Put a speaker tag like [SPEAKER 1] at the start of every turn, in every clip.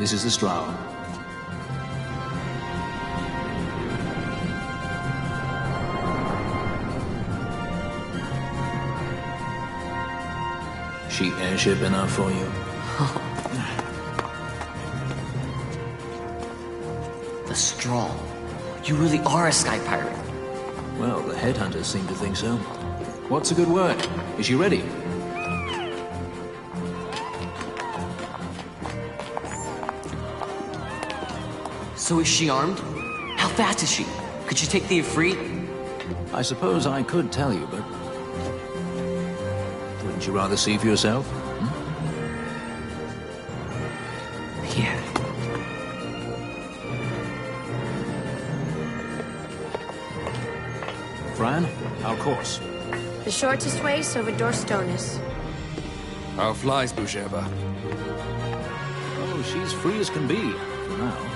[SPEAKER 1] This is the Stroud. She airship enough for you?
[SPEAKER 2] The Strahl. You really are a sky pirate.
[SPEAKER 1] Well, the headhunters seem to think so. What's a good word? Is she ready?
[SPEAKER 2] So is she armed? How fast is she? Could she take the Ifrit?
[SPEAKER 1] I suppose I could tell you, but... wouldn't you rather see for yourself?
[SPEAKER 2] Yeah.
[SPEAKER 1] Fran, our course.
[SPEAKER 3] The shortest way is over Dorstones.
[SPEAKER 4] How flies Bujeba?
[SPEAKER 1] Oh, she's free as can be, for now.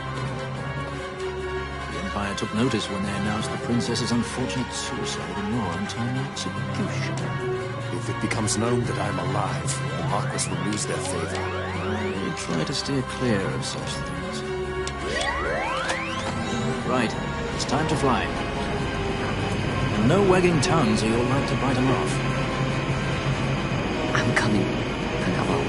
[SPEAKER 1] The Empire took notice when they announced the princess's unfortunate suicide in your time execution.
[SPEAKER 4] If it becomes known that I'm alive, the Marquis will lose their favor.
[SPEAKER 1] I try to steer clear of such things. Right, it's time to fly. And no wagging tongues or you'll like to bite them off.
[SPEAKER 2] I'm coming, Penelo.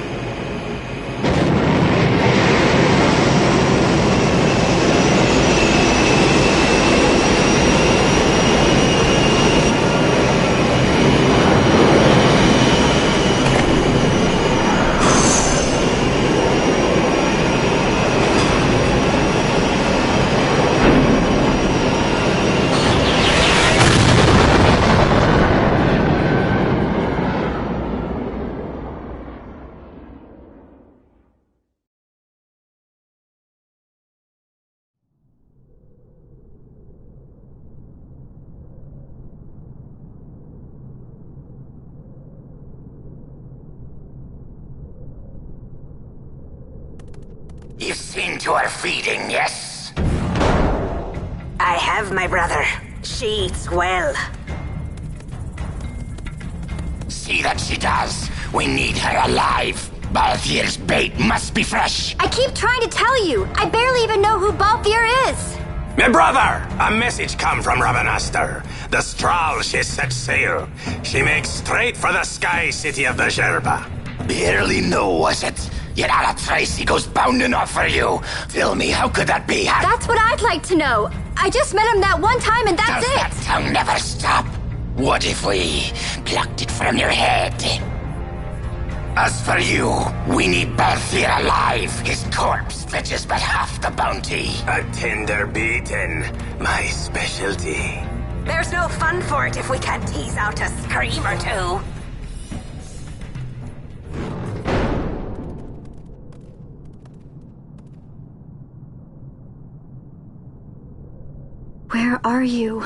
[SPEAKER 5] You've seen to her feeding, yes?
[SPEAKER 6] I have, my brother. She eats well.
[SPEAKER 5] See that she does. We need her alive. Balthier's bait must be fresh.
[SPEAKER 3] I keep trying to tell you. I barely even know who Balthier is.
[SPEAKER 7] My brother! A message come from Ravenaster. The Strahl, she set sail. She makes straight for the sky city of the Gerba.
[SPEAKER 5] Barely know, was it? Yet Alatracy goes bounding off for you. Tell me, how could that be?
[SPEAKER 3] That's what I'd like to know. I just met him that one time and that's
[SPEAKER 5] Does
[SPEAKER 3] it.
[SPEAKER 5] that tongue never stop? What if we plucked it from your head? As for you, we need Balthier alive. His corpse fetches but half the bounty.
[SPEAKER 7] A tender beaten, my specialty.
[SPEAKER 6] There's no fun for it if we can't tease out a scream or two.
[SPEAKER 3] Where are you?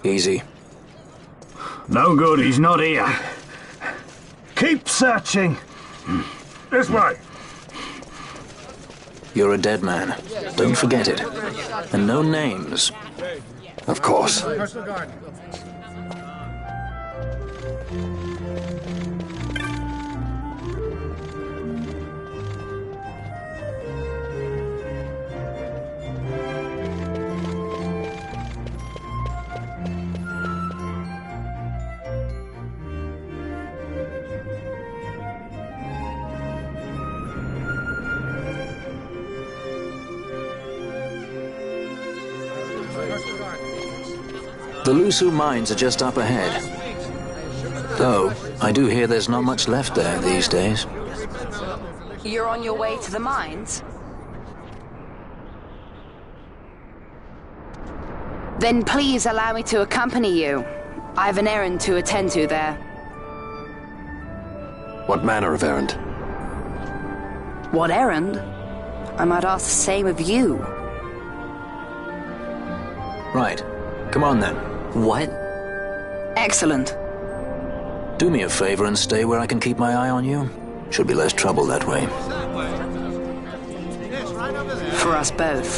[SPEAKER 1] Easy.
[SPEAKER 8] No good, he's not here. Keep searching. This way.
[SPEAKER 1] You're a dead man. Don't forget it. And no names. Of course. The Lusu mines are just up ahead. Though, I do hear there's not much left there these days.
[SPEAKER 9] You're on your way to the mines? Then please allow me to accompany you. I have an errand to attend to there.
[SPEAKER 4] What manner of errand?
[SPEAKER 9] What errand? I might ask the same of you.
[SPEAKER 1] Right. Come on then.
[SPEAKER 2] What?
[SPEAKER 9] Excellent.
[SPEAKER 1] Do me a favor and stay where I can keep my eye on you. Should be less trouble that way.
[SPEAKER 9] For us both.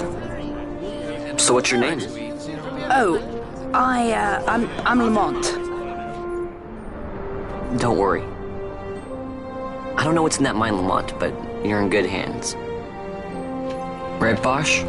[SPEAKER 2] So what's your name?
[SPEAKER 9] Oh, I'm Lamont.
[SPEAKER 2] Don't worry. I don't know what's in that mine, Lamont, but you're in good hands. Right, Bosch?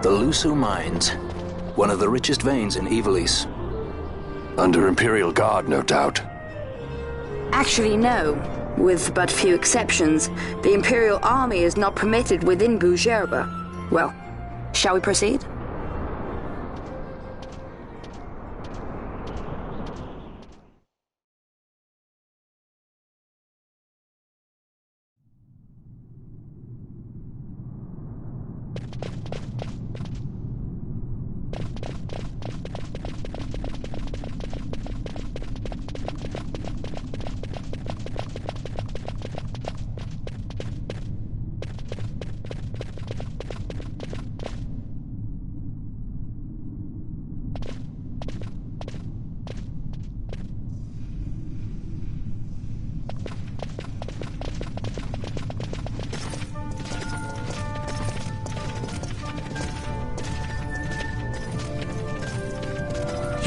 [SPEAKER 1] The Lusu Mines, one of the richest veins in Ivalice.
[SPEAKER 4] Under Imperial Guard, no doubt.
[SPEAKER 9] Actually, no. With but few exceptions, the Imperial Army is not permitted within Bujerba. Well, shall we proceed?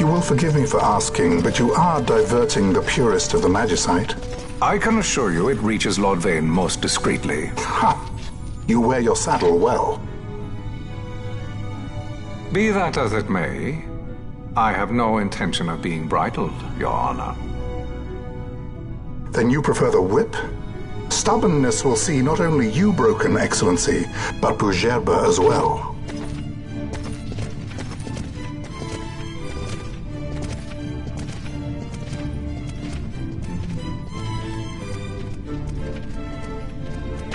[SPEAKER 10] You will forgive me for asking, but you are diverting the purest of the Magicite.
[SPEAKER 11] I can assure you it reaches Lord Vane most discreetly.
[SPEAKER 10] Ha! You wear your saddle well.
[SPEAKER 11] Be that as it may, I have no intention of being bridled, Your Honor.
[SPEAKER 10] Then you prefer the whip? Stubbornness will see not only you broken, Excellency, but Bujerba as well.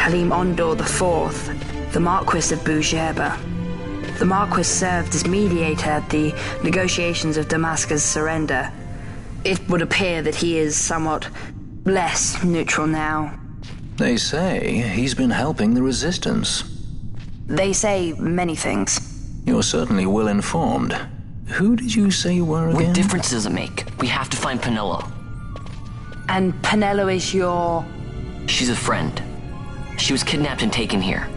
[SPEAKER 9] Halim Ondor IV, the Marquis of Bujerba. The Marquis served as mediator at the negotiations of Damascus' surrender. It would appear that he is somewhat less neutral now.
[SPEAKER 1] They say he's been helping the Resistance.
[SPEAKER 9] They say many things.
[SPEAKER 1] You're certainly well informed. Who did you say you were again?
[SPEAKER 2] What difference does it make? We have to find Penelo.
[SPEAKER 9] And Penelo is your...
[SPEAKER 2] She's a friend. She was kidnapped and taken here.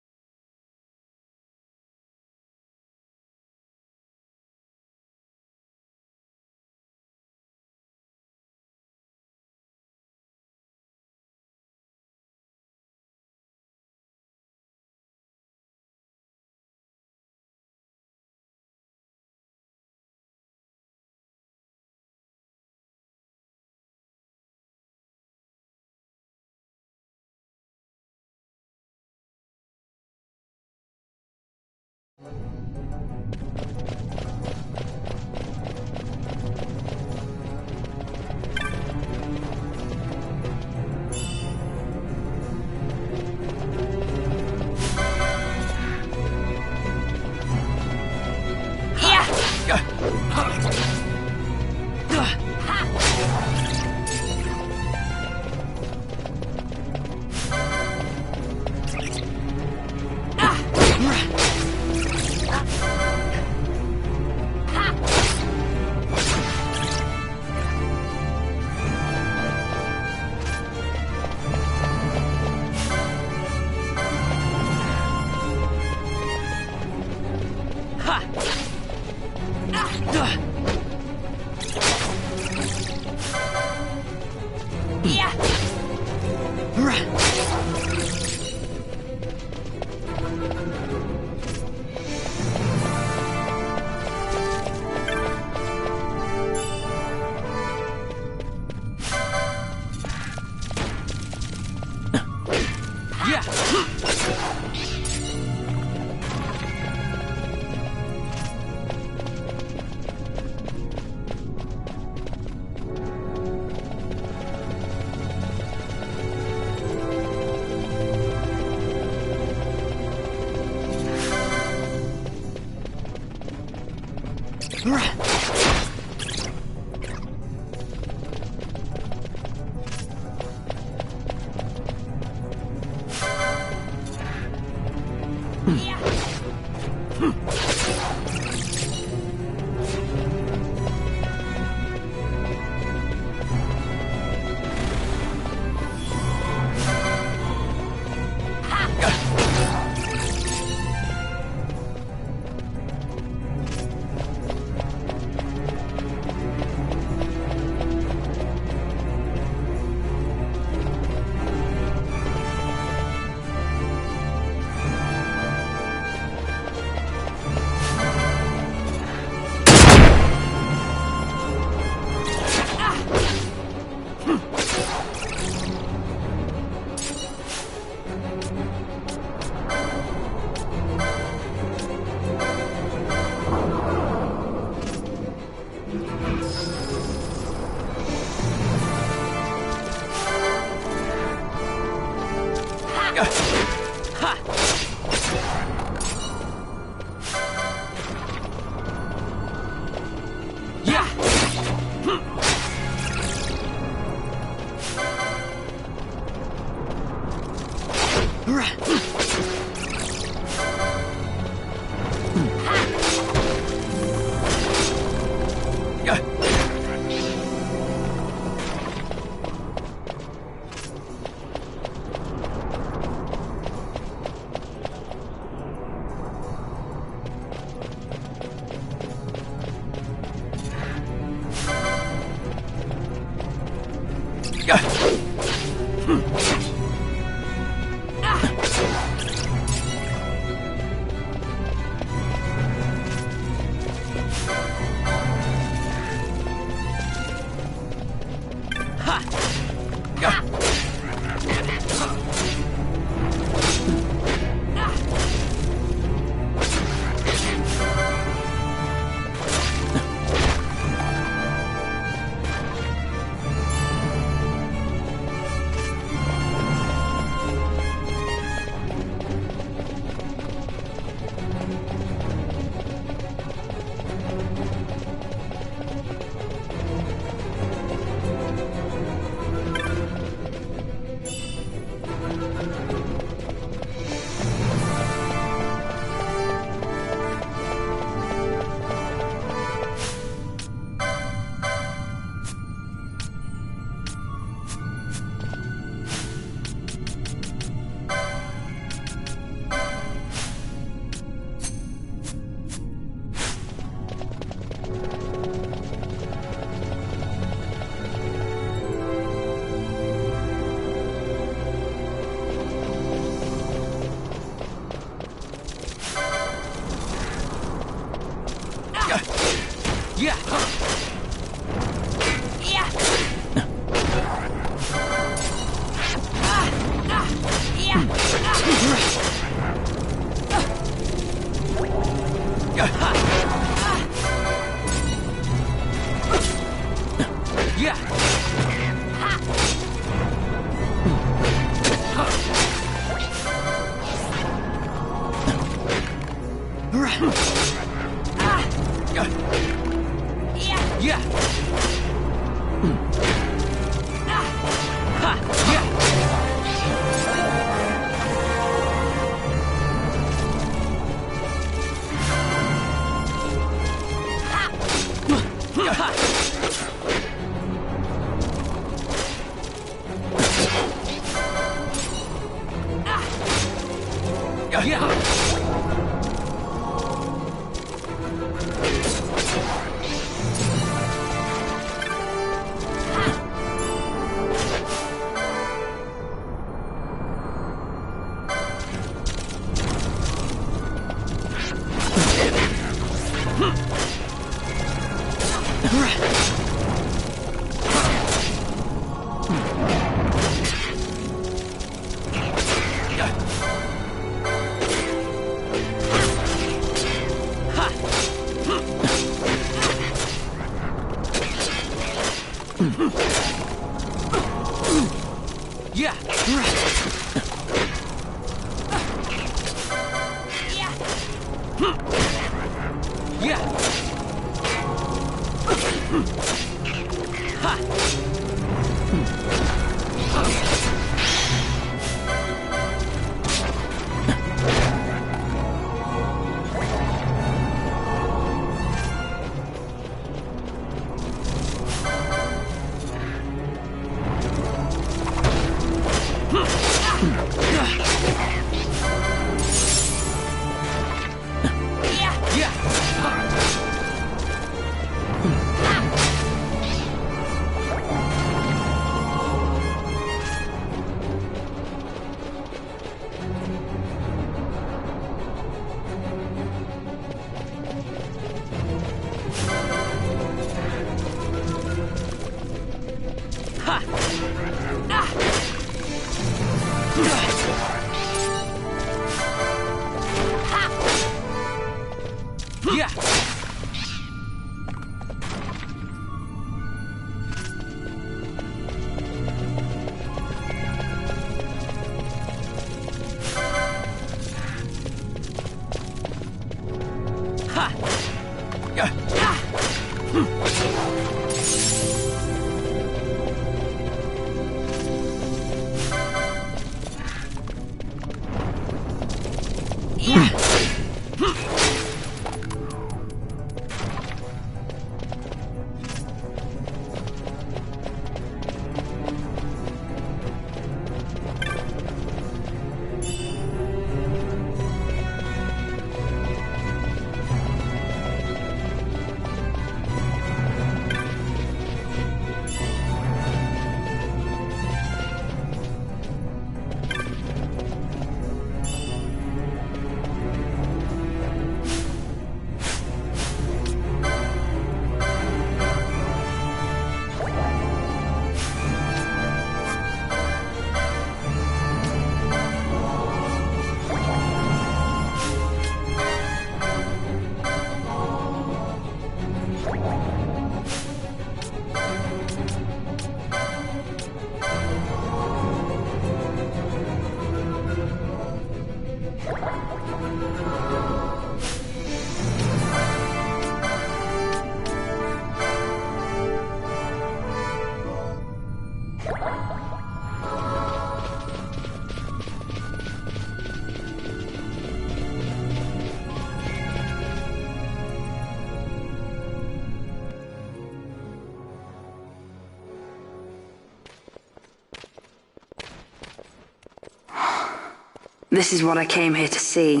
[SPEAKER 9] This is what I came here to see.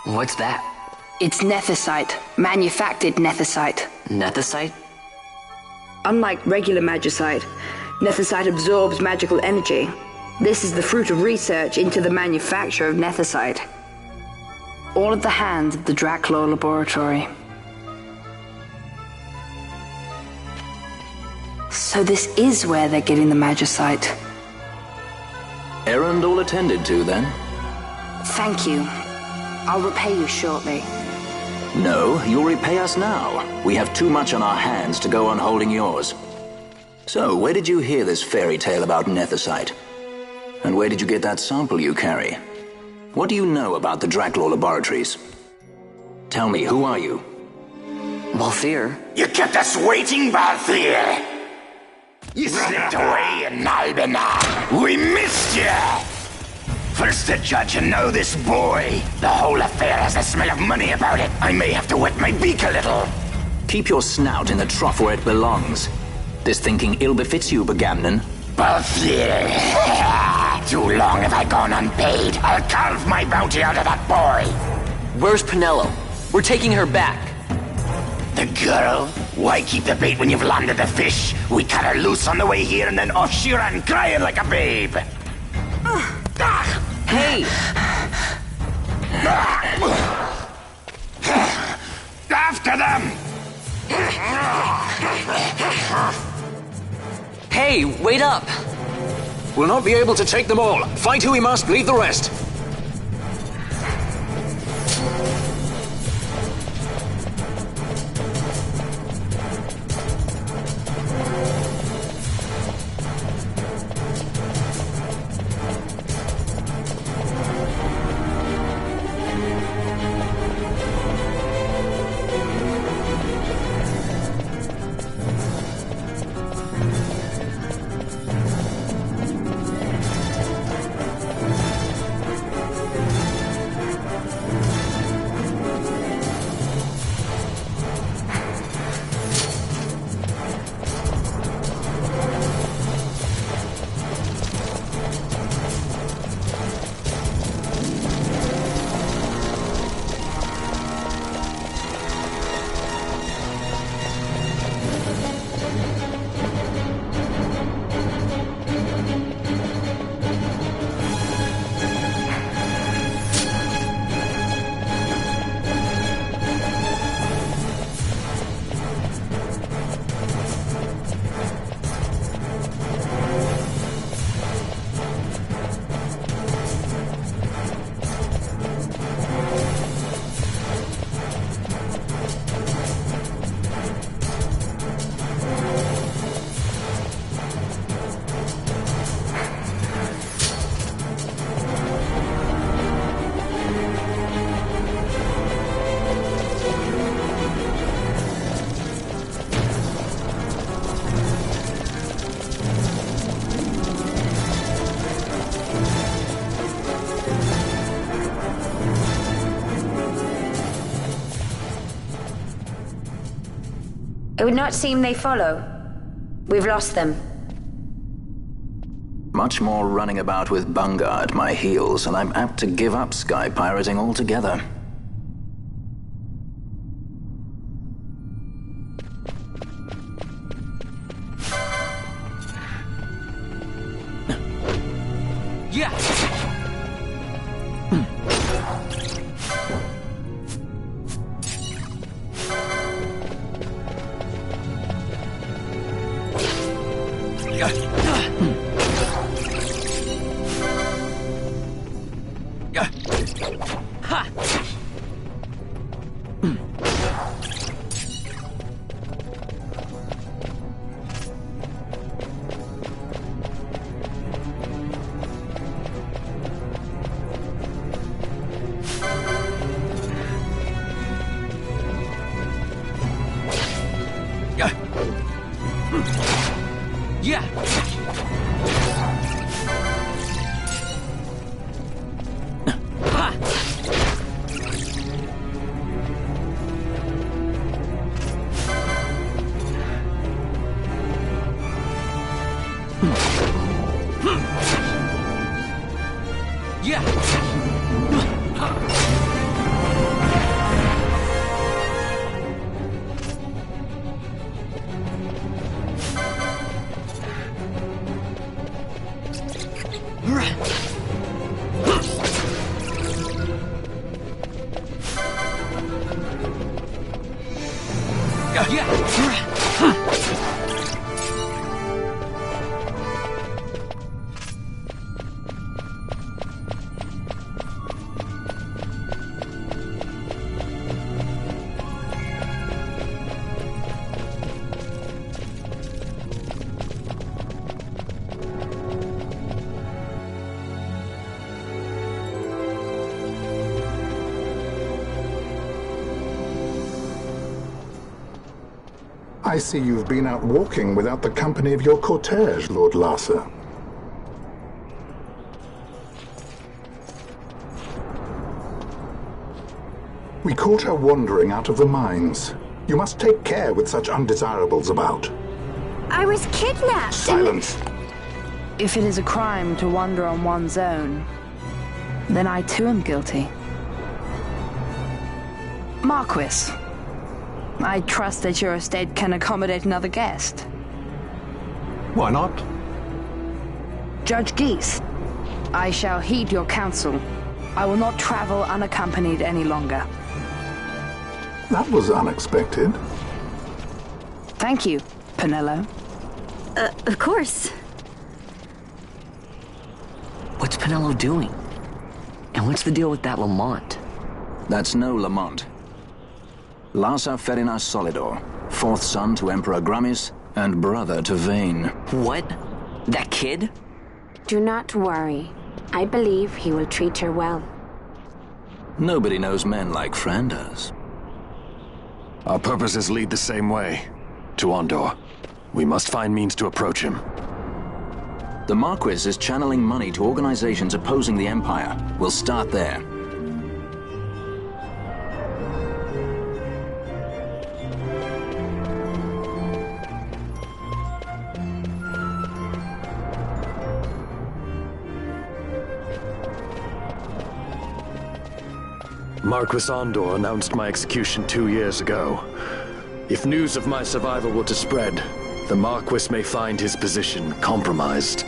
[SPEAKER 2] What's that?
[SPEAKER 9] It's nethicite, manufactured nethicite.
[SPEAKER 2] Nethicite?
[SPEAKER 9] Unlike regular magicite, nethicite absorbs magical energy. This is the fruit of research into the manufacture of nethicite. All at the hands of the Draclaw Laboratory. So this is where they're getting the magicite.
[SPEAKER 1] Errand all attended to, then?
[SPEAKER 9] Thank you. I'll repay you shortly.
[SPEAKER 1] No, you'll repay us now. We have too much on our hands to go on holding yours. So, where did you hear this fairy tale about nethicite? And where did you get that sample you carry? What do you know about the Draclaw Laboratories? Tell me, who are you?
[SPEAKER 2] Balthier?
[SPEAKER 5] You kept us waiting, Balthier! You slipped away in Albina! We missed you! First the judge and now this boy. The whole affair has a smell of money about it. I may have to wet my beak a little.
[SPEAKER 1] Keep your snout in the trough where it belongs. This thinking ill befits you, Bagamnon.
[SPEAKER 5] Balthier! Not too long have I gone unpaid. I'll carve my bounty out of that boy.
[SPEAKER 2] Where's Penelo? We're taking her back.
[SPEAKER 5] The girl? Why keep the bait when you've landed the fish? We cut her loose on the way here and then off she ran crying like a babe.
[SPEAKER 2] Hey!
[SPEAKER 5] After them!
[SPEAKER 2] Hey, wait up!
[SPEAKER 1] We'll not be able to take them all. Fight who we must, leave the rest.
[SPEAKER 3] It would not seem they follow. We've lost them.
[SPEAKER 1] Much more running about with Bunga at my heels, and I'm apt to give up sky pirating altogether.
[SPEAKER 2] Yeah!
[SPEAKER 10] I see you've been out walking without the company of your cortege, Lord Larsa. We caught her wandering out of the mines. You must take care with such undesirables about.
[SPEAKER 3] I was kidnapped.
[SPEAKER 10] Silence!
[SPEAKER 9] If it is a crime to wander on one's own, then I too am guilty. Marquis, I trust that your estate can accommodate another guest.
[SPEAKER 11] Why not?
[SPEAKER 9] Judge Geese, I shall heed your counsel. I will not travel unaccompanied any longer.
[SPEAKER 10] That was unexpected.
[SPEAKER 9] Thank you, Penelo.
[SPEAKER 3] Of course.
[SPEAKER 2] What's Penelo doing? And what's the deal with that Lamont?
[SPEAKER 1] That's no Lamont. Larsa Ferinas Solidor, fourth son to Emperor Gramis and brother to Vane.
[SPEAKER 2] What? That kid?
[SPEAKER 3] Do not worry. I believe he will treat her well.
[SPEAKER 1] Nobody knows men like Fran does.
[SPEAKER 4] Our purposes lead the same way. To Ondor. We must find means to approach him.
[SPEAKER 1] The Marquis is channeling money to organizations opposing the Empire. We'll start there.
[SPEAKER 4] Marquis Ondor announced my execution 2 years ago. If news of my survival were to spread, the Marquis may find his position compromised.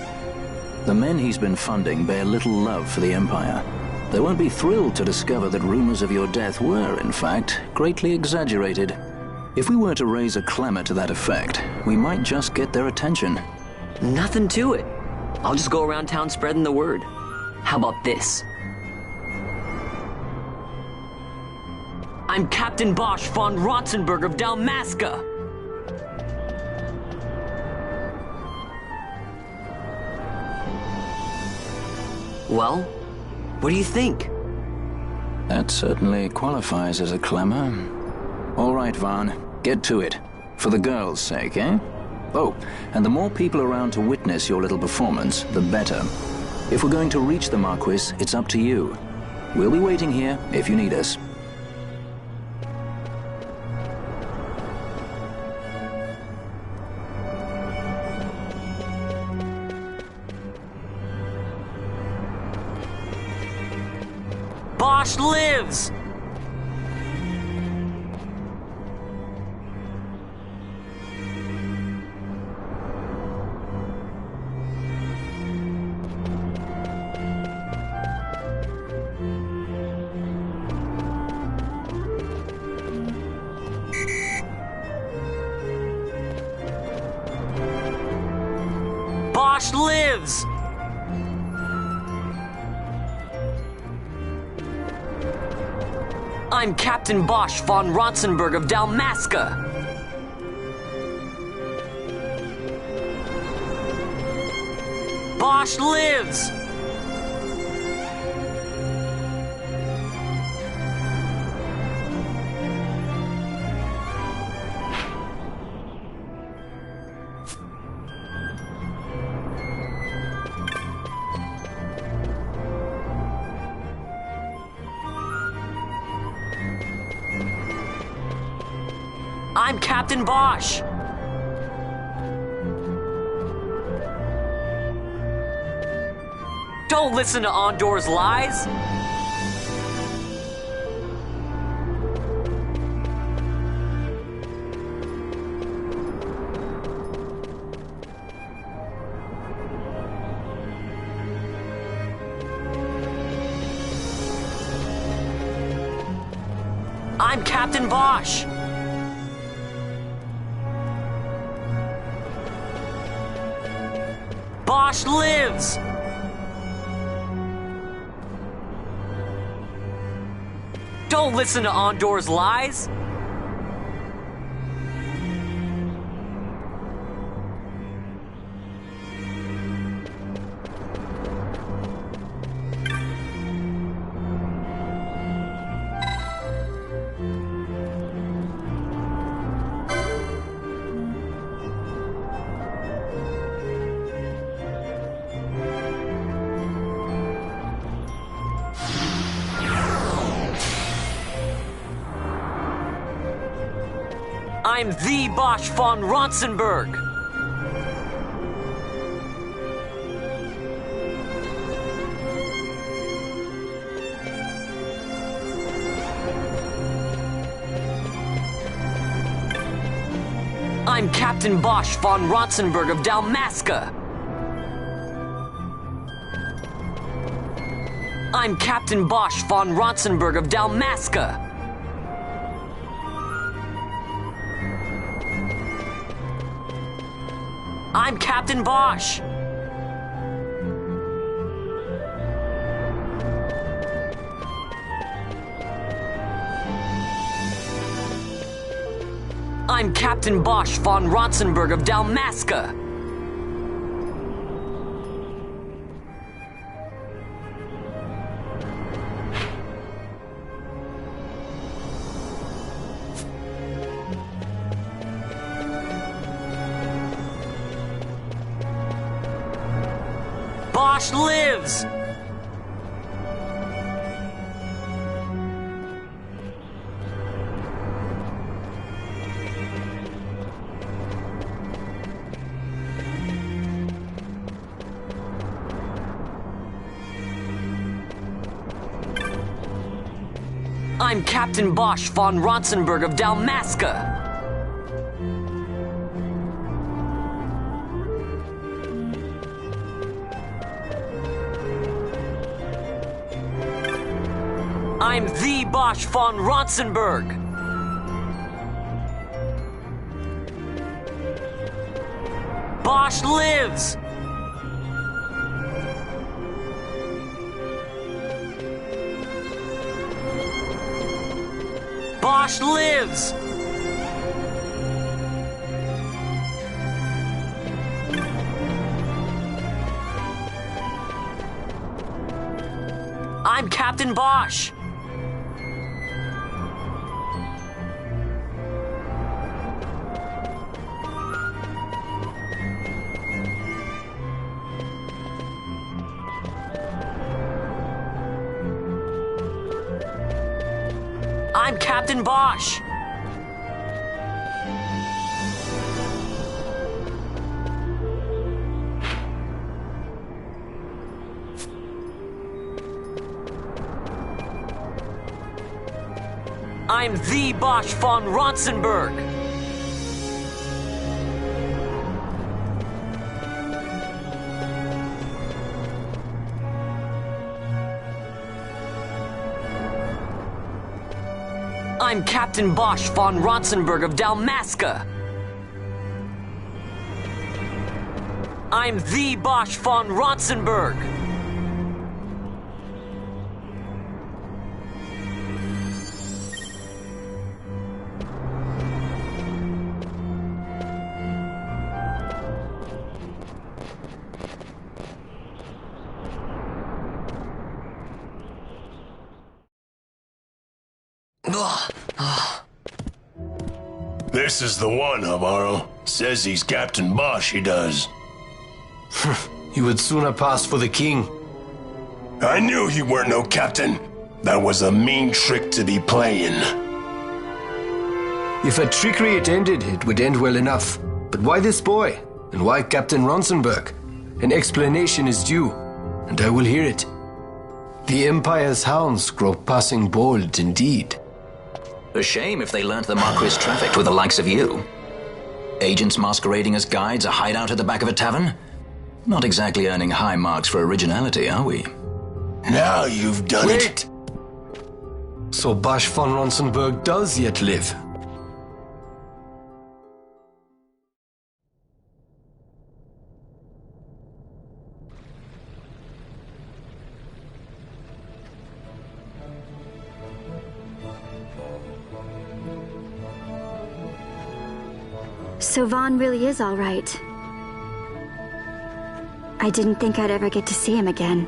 [SPEAKER 1] The men he's been funding bear little love for the Empire. They won't be thrilled to discover that rumors of your death were, in fact, greatly exaggerated. If we were to raise a clamor to that effect, we might just get their attention.
[SPEAKER 2] Nothing to it. I'll just go around town spreading the word. How about this? I'm Captain Bosch von Rotzenburg of Dalmasca. Well, what do you think?
[SPEAKER 1] That certainly qualifies as a clamor. All right, Vaughn, get to it. For the girls' sake, eh? Oh, and the more people around to witness your little performance, the better. If we're going to reach the Marquis, it's up to you. We'll be waiting here if you need us.
[SPEAKER 2] Bosch lives! Bosch lives! I'm Captain Bosch von Rotzenburg of Dalmasca. Bosch lives! I'm Captain Bosch! Don't listen to Ondor's lies! I'm Captain Bosch! Bosch lives! Don't listen to Ondor's lies! I'm the Bosch von Rotzenburg! I'm Captain Bosch von Ronsenberg of Dalmasca. I'm Captain Bosch von Ronsenberg of Dalmasca. I'm Captain Bosch. I'm Captain Bosch von Ronsenberg of Dalmasca. Bosch lives! I'm Captain Bosch von Ronsenberg of Dalmasca. I'm the Bosch von Ronsenberg. Bosch lives! Bosch lives! I'm Captain Bosch. I'm Captain Bosch. I'm the Bosch von Ronsenberg. I'm Captain Bosch von Ronsenberg of Dalmasca. I'm the Bosch von Ronsenberg.
[SPEAKER 12] This is the one, Amaro. Says he's Captain Bosch, he does.
[SPEAKER 13] You would sooner pass for the king.
[SPEAKER 12] I knew he weren't no captain. That was a mean trick to be playing.
[SPEAKER 13] If a trickery it ended, it would end well enough. But why this boy? And why Captain Ronsenberg? An explanation is due, and I will hear it. The Empire's hounds grow passing bold indeed.
[SPEAKER 1] A shame if they learnt the Marquis trafficked with the likes of you. Agents masquerading as guides, a hideout at the back of a tavern? Not exactly earning high marks for originality, are we?
[SPEAKER 12] Now you've done it.
[SPEAKER 13] So Bosch von Ronsenberg does yet live.
[SPEAKER 14] So Vaughn really is all right. I didn't think I'd ever get to see him again.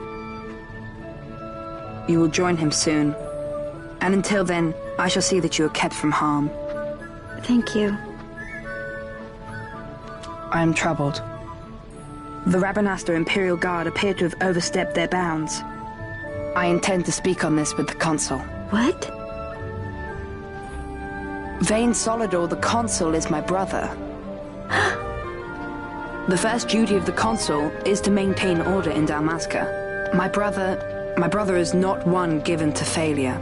[SPEAKER 9] You will join him soon. And until then, I shall see that you are kept from harm.
[SPEAKER 14] Thank you.
[SPEAKER 9] I am troubled. The Rabanastre Imperial Guard appear to have overstepped their bounds. I intend to speak on this with the Consul.
[SPEAKER 14] What?
[SPEAKER 9] Vane Solidor, the Consul, is my brother. The first duty of the Consul is to maintain order in Dalmasca. My brother is not one given to failure.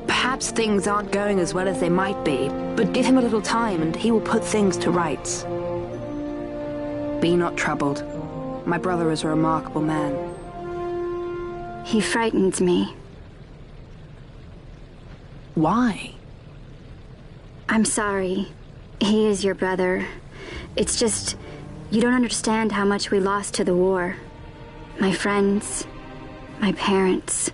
[SPEAKER 9] Perhaps Perhaps things aren't going as well as they might be, but give him a little time and he will put things to rights. Be not troubled. My brother is a remarkable man.
[SPEAKER 14] He frightens me.
[SPEAKER 9] Why?
[SPEAKER 14] I'm sorry. He is your brother. It's just, you don't understand how much we lost to the war. My friends, my parents.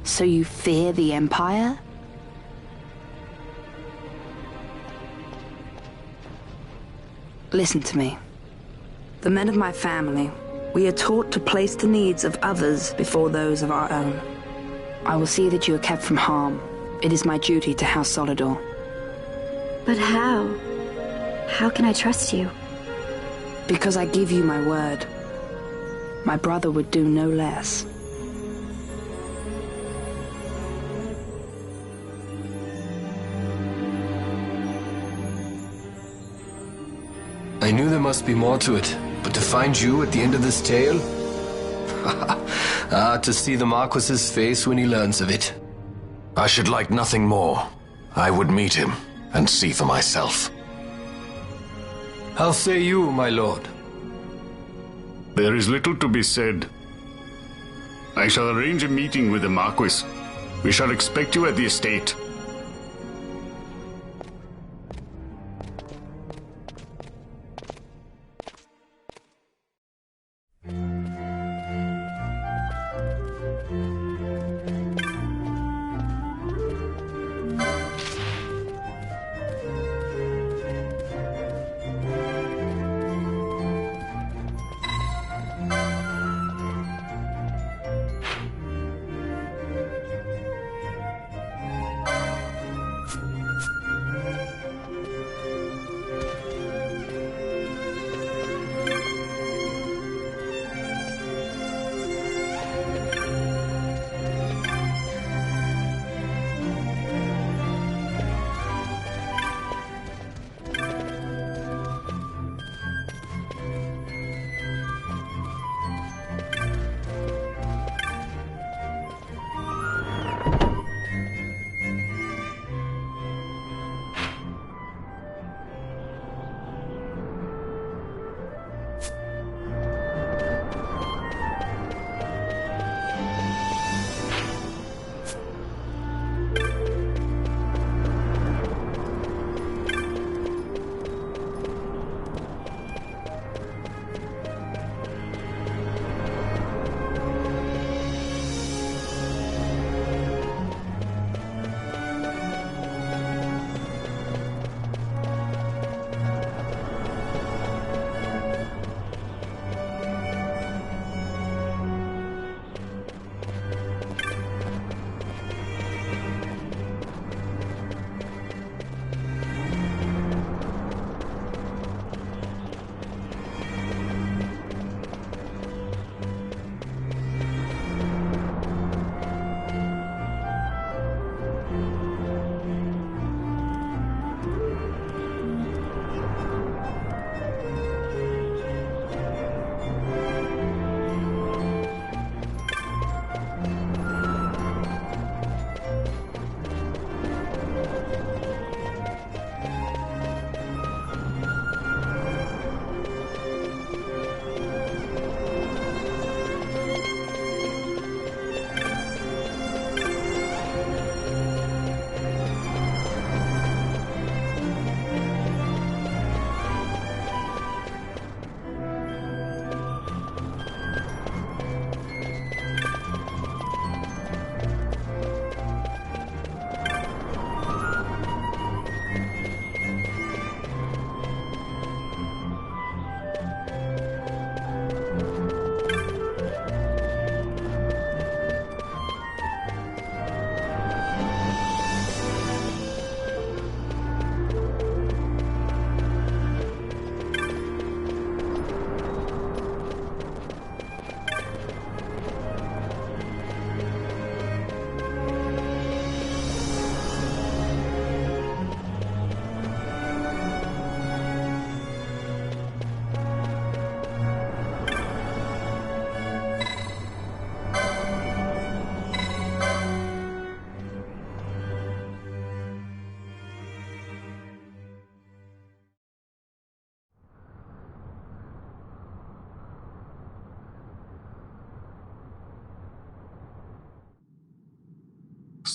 [SPEAKER 9] So you fear the Empire? Listen to me. The men of my family, we are taught to place the needs of others before those of our own. I will see that you are kept from harm. It is my duty to House Solidor.
[SPEAKER 14] But how? How can I trust you?
[SPEAKER 9] Because I give you my word. My brother would do no less.
[SPEAKER 13] I knew there must be more to it, but to find you at the end of this tale? To see the Marquis's face when he learns of it.
[SPEAKER 12] I should like nothing more. I would meet him and see for myself.
[SPEAKER 13] How say you, my lord?
[SPEAKER 8] There is little to be said. I shall arrange a meeting with the Marquis. We shall expect you at the estate.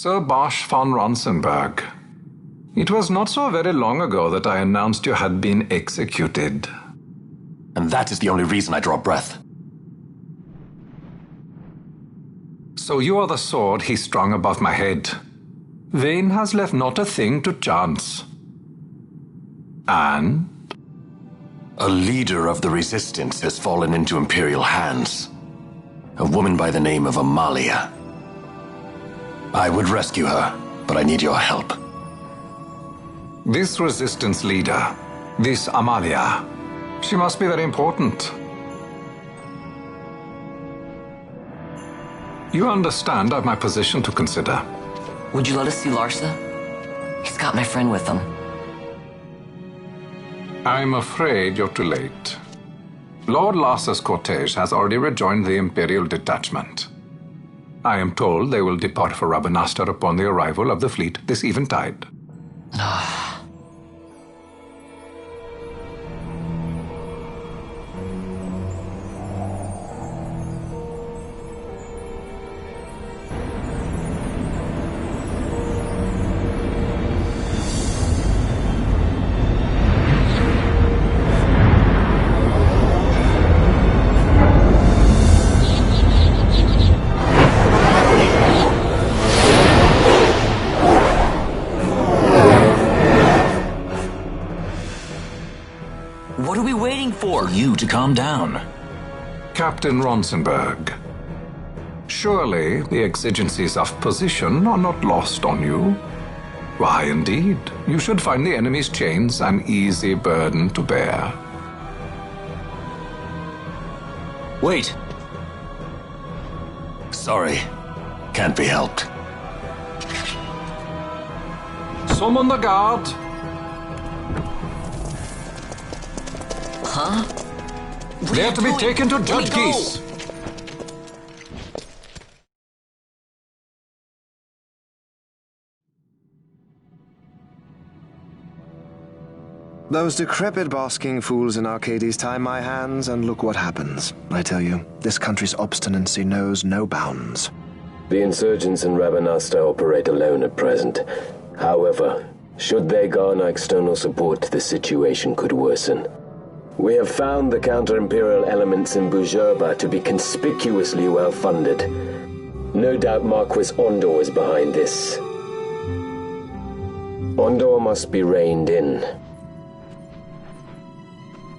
[SPEAKER 11] Sir Bosch von Ronsenberg. It was not so very long ago that I announced you had been executed.
[SPEAKER 15] And that is the only reason I draw breath.
[SPEAKER 11] So you are the sword he strung above my head. Vane has left not a thing to chance. And?
[SPEAKER 15] A leader of the resistance has fallen into Imperial hands. A woman by the name of Amalia. I would rescue her, but I need your help.
[SPEAKER 11] This resistance leader, this Amalia, she must be very important. You understand I've my position to consider.
[SPEAKER 2] Would you let us see Larsa? He's got my friend with him.
[SPEAKER 11] I'm afraid you're too late. Lord Larsa's cortege has already rejoined the Imperial detachment. I am told they will depart for Rabanastre upon the arrival of the fleet this eventide.
[SPEAKER 2] What are we waiting for?
[SPEAKER 1] You to calm down.
[SPEAKER 11] Captain Ronsenberg, surely the exigencies of position are not lost on you. Why, indeed, you should find the enemy's chains an easy burden to bear.
[SPEAKER 1] Wait.
[SPEAKER 15] Sorry. Can't be helped.
[SPEAKER 11] Summon the guard.
[SPEAKER 2] Huh?
[SPEAKER 11] They're to be taken to Judge Geese.
[SPEAKER 16] Those decrepit basking fools in Arcades tie my hands, and look what happens. I tell you, this country's obstinacy knows no bounds.
[SPEAKER 17] The insurgents in Rabanastre operate alone at present. However, should they garner external support, the situation could worsen. We have found the counter-imperial elements in Bujerba to be conspicuously well-funded. No doubt Marquis Ondor is behind this. Ondor must be reined in.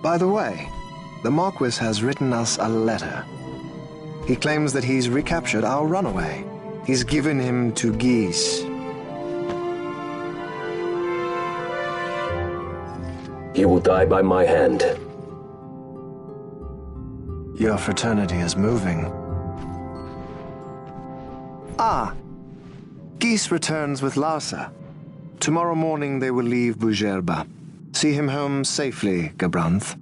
[SPEAKER 16] By the way, the Marquis has written us a letter. He claims that he's recaptured our runaway. He's given him to Geese.
[SPEAKER 17] He will die by my hand.
[SPEAKER 16] Your fraternity is moving. Ah! Geese returns with Larsa. Tomorrow morning they will leave Bujerba. See him home safely, Gabranth.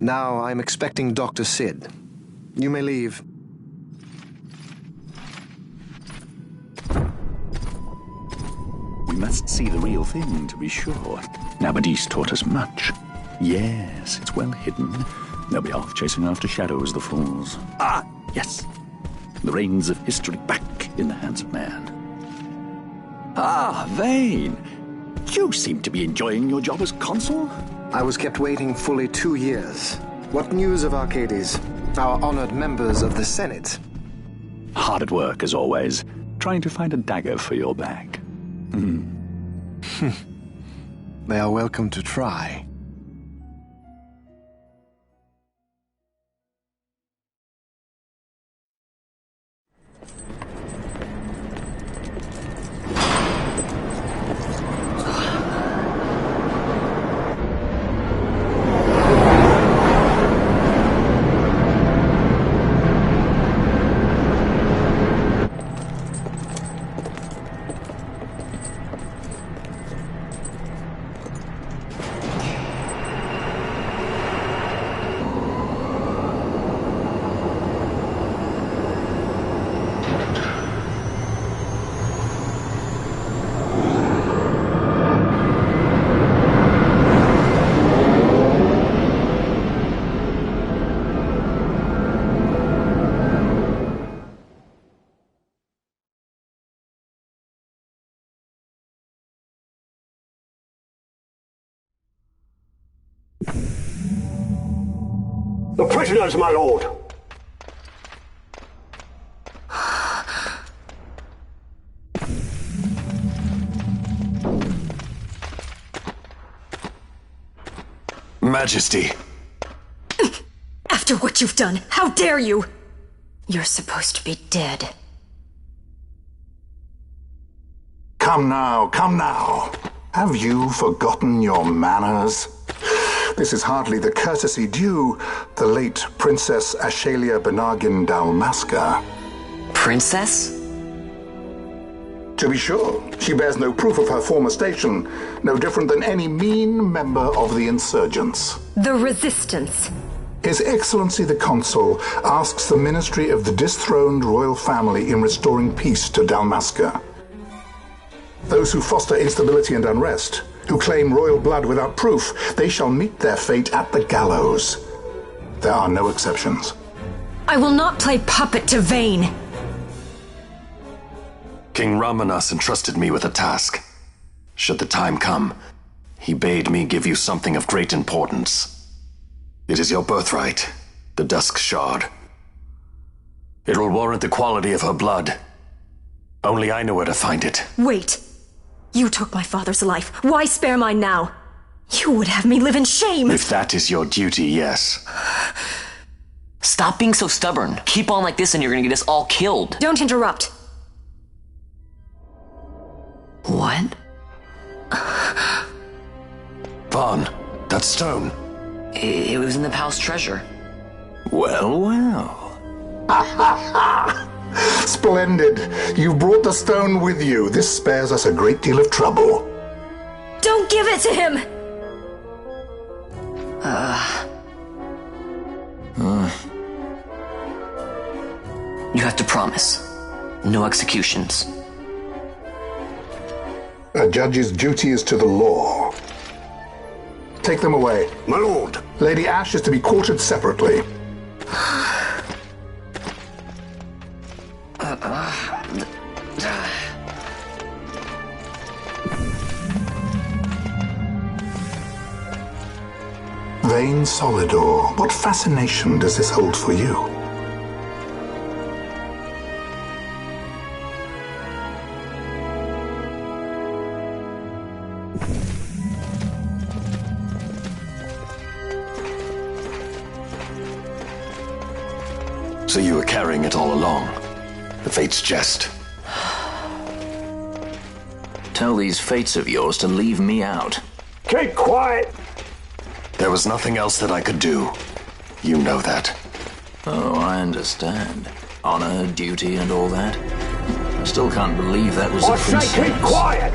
[SPEAKER 16] Now I'm expecting Dr. Sid. You may leave.
[SPEAKER 18] We must see the real thing, to be sure. Nabadis taught us much. Yes, it's well hidden. They'll be off chasing after shadows, the fools. Ah, yes. The reins of history back in the hands of man. Ah, Vane. You seem to be enjoying your job as consul?
[SPEAKER 16] I was kept waiting fully 2 years. What news of Arcades? Our honored members of the Senate?
[SPEAKER 18] Hard at work, as always, trying to find a dagger for your back.
[SPEAKER 16] They are welcome to try.
[SPEAKER 19] The prisoners, my lord.
[SPEAKER 15] Majesty.
[SPEAKER 20] After what you've done, how dare you? You're supposed to be dead.
[SPEAKER 10] Come now, come now. Have you forgotten your manners? This is hardly the courtesy due the late Princess Ashalia Benargin Dalmasca.
[SPEAKER 2] Princess?
[SPEAKER 10] To be sure, she bears no proof of her former station, no different than any mean member of the insurgents.
[SPEAKER 20] The Resistance.
[SPEAKER 10] His Excellency the Consul asks the ministry of the dethroned royal family in restoring peace to Dalmasca. Those who foster instability and unrest, who claim royal blood without proof, they shall meet their fate at the gallows. There are no exceptions.
[SPEAKER 20] I will not play puppet to Vayne.
[SPEAKER 15] King Ramanas entrusted me with a task. Should the time come, he bade me give you something of great importance. It is your birthright, the Dusk Shard. It will warrant the quality of her blood. Only I know where to find it.
[SPEAKER 20] Wait. You took my father's life. Why spare mine now? You would have me live in shame.
[SPEAKER 15] If that is your duty, yes.
[SPEAKER 2] Stop being so stubborn. Keep on like this and you're gonna get us all killed.
[SPEAKER 20] Don't interrupt.
[SPEAKER 2] What?
[SPEAKER 15] Vaughn, that stone.
[SPEAKER 2] It was in the palace treasure.
[SPEAKER 1] Well, well.
[SPEAKER 10] Splendid. You've brought the stone with you. This spares us a great deal of trouble.
[SPEAKER 20] Don't give it to him!
[SPEAKER 2] You have to promise. No executions.
[SPEAKER 10] A judge's duty is to the law. Take them away.
[SPEAKER 19] My lord.
[SPEAKER 10] Lady Ash is to be quartered separately. Vayne Solidor, what fascination does this hold for you?
[SPEAKER 15] So you were carrying it all along. The Fate's jest.
[SPEAKER 1] Tell these fates of yours to leave me out.
[SPEAKER 19] Keep quiet!
[SPEAKER 15] There was nothing else that I could do. You know that.
[SPEAKER 1] Oh, I understand. Honor, duty, and all that. I still can't believe that was a princess.
[SPEAKER 19] I say keep quiet!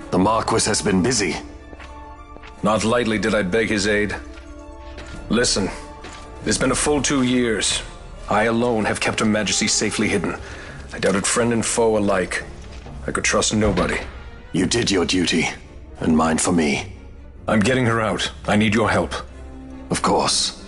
[SPEAKER 15] The Marquis has been busy.
[SPEAKER 13] Not lightly did I beg his aid. Listen, it's been a full 2 years. I alone have kept Her Majesty safely hidden. I doubted friend and foe alike. I could trust nobody.
[SPEAKER 15] You did your duty, and mine for me.
[SPEAKER 13] I'm getting her out. I need your help.
[SPEAKER 15] Of course.